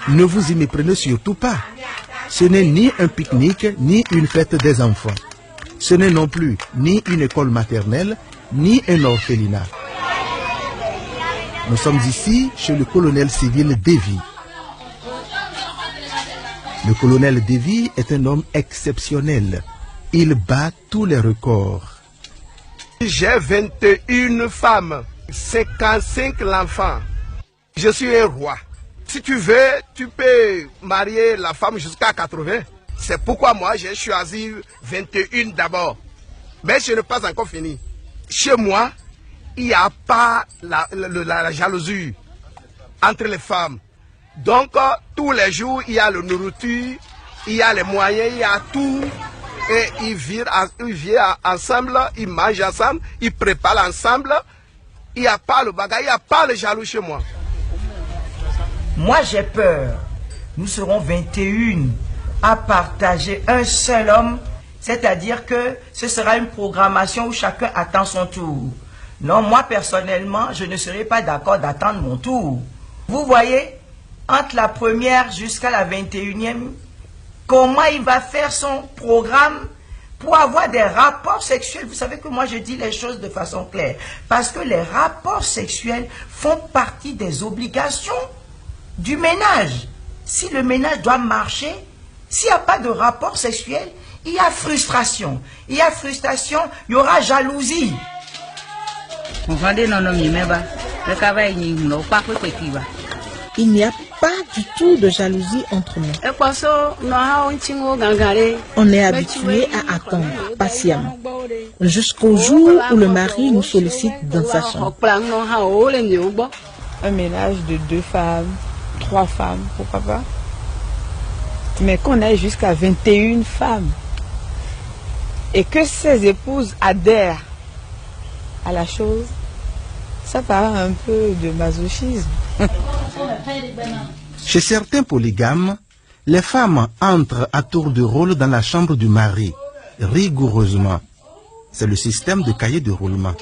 Ne vous y méprenez surtout pas. Ce n'est ni un pique-nique, ni une fête des enfants. Ce n'est non plus ni une école maternelle, ni un orphelinat. Nous sommes ici chez le colonel civil Davy. Le colonel Davy est un homme exceptionnel. Il bat tous les records. J'ai 21 femmes, 55 enfants. Je suis un roi. Si tu veux, tu peux marier la femme jusqu'à 80. C'est pourquoi moi j'ai choisi 21 d'abord. Mais je n'ai pas encore fini. Chez moi, il n'y a pas la jalousie entre les femmes. Donc tous les jours, il y a la nourriture, il y a les moyens, il y a tout. Et ils vivent ensemble, ils mangent ensemble, ils préparent ensemble. Il n'y a pas le bagage, il n'y a pas le jaloux chez moi. Moi j'ai peur. Nous serons 21 à partager un seul homme. C'est-à-dire que ce sera une programmation où chacun attend son tour. Non, moi personnellement, je ne serai pas d'accord d'attendre mon tour. Vous voyez, entre la première jusqu'à la 21e, comment il va faire son programme pour avoir des rapports sexuels. Vous savez que moi je dis les choses de façon claire. Parce que les rapports sexuels font partie des obligations du ménage. Si le ménage doit marcher, s'il n'y a pas de rapport sexuel, il y a frustration. Il y a frustration, il y aura jalousie. Il n'y a pas du tout de jalousie entre nous. On est habitué à attendre patiemment jusqu'au jour où le mari nous sollicite dans sa chambre. Un ménage de 2 femmes, 3 femmes, pourquoi pas. Mais qu'on aille jusqu'à 21 femmes et que ces épouses adhèrent à la chose, ça part un peu de masochisme. Chez certains polygames, les femmes entrent à tour de rôle dans la chambre du mari, rigoureusement. C'est le système de cahier de roulement.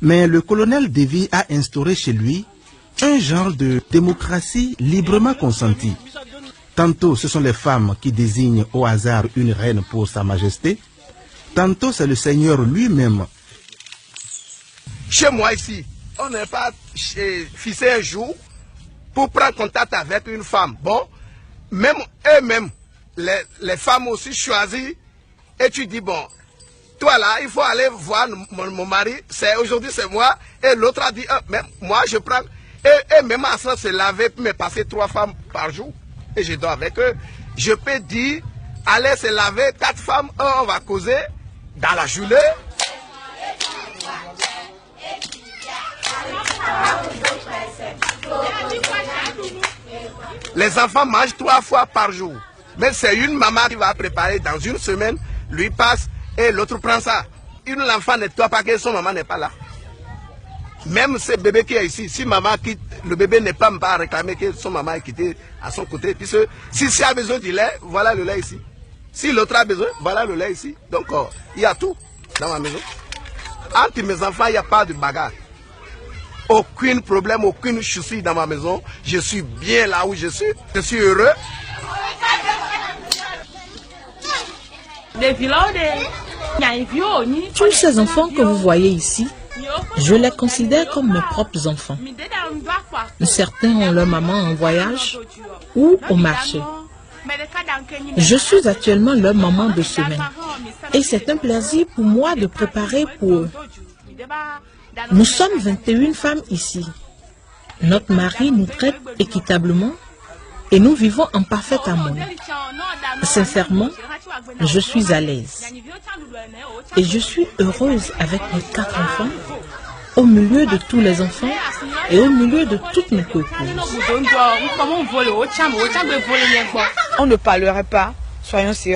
Mais le colonel Davy a instauré chez lui un genre de démocratie librement consentie. Tantôt ce sont les femmes qui désignent au hasard une reine pour sa majesté, tantôt c'est le Seigneur lui-même. Chez moi ici, on n'est pas fixé un jour pour prendre contact avec une femme. Bon, même eux-mêmes, les femmes aussi choisissent et tu dis, bon, toi là, il faut aller voir mon mari, aujourd'hui c'est moi, et l'autre a dit, même moi je prends, et même à ça se laver pour me passer 3 femmes par jour, et je dors avec eux. Je peux dire, allez se laver 4 femmes, on va causer dans la journée. Les enfants mangent 3 fois par jour. Mais c'est une maman qui va préparer dans une semaine, lui passe et l'autre prend ça. L'enfant ne doit pas que son maman n'est pas là. Même ce bébé qui est ici, si maman quitte, le bébé n'est pas réclamer que son maman est quittée à son côté. Puisque si a besoin du lait, voilà le lait ici. Si l'autre a besoin, voilà le lait ici. Donc il y a tout dans ma maison. Entre mes enfants, il n'y a pas de bagarre. Aucun problème, aucune souci dans ma maison. Je suis bien là où je suis. Je suis heureux. Tous ces enfants que vous voyez ici, je les considère comme mes propres enfants. Certains ont leur maman en voyage ou au marché. Je suis actuellement leur maman de semaine. Et c'est un plaisir pour moi de préparer pour eux. Nous sommes 21 femmes ici. Notre mari nous traite équitablement et nous vivons en parfaite harmonie. Sincèrement, je suis à l'aise. Et je suis heureuse avec mes 4 enfants, au milieu de tous les enfants et au milieu de toutes mes copines. On ne parlerait pas, soyons sérieux.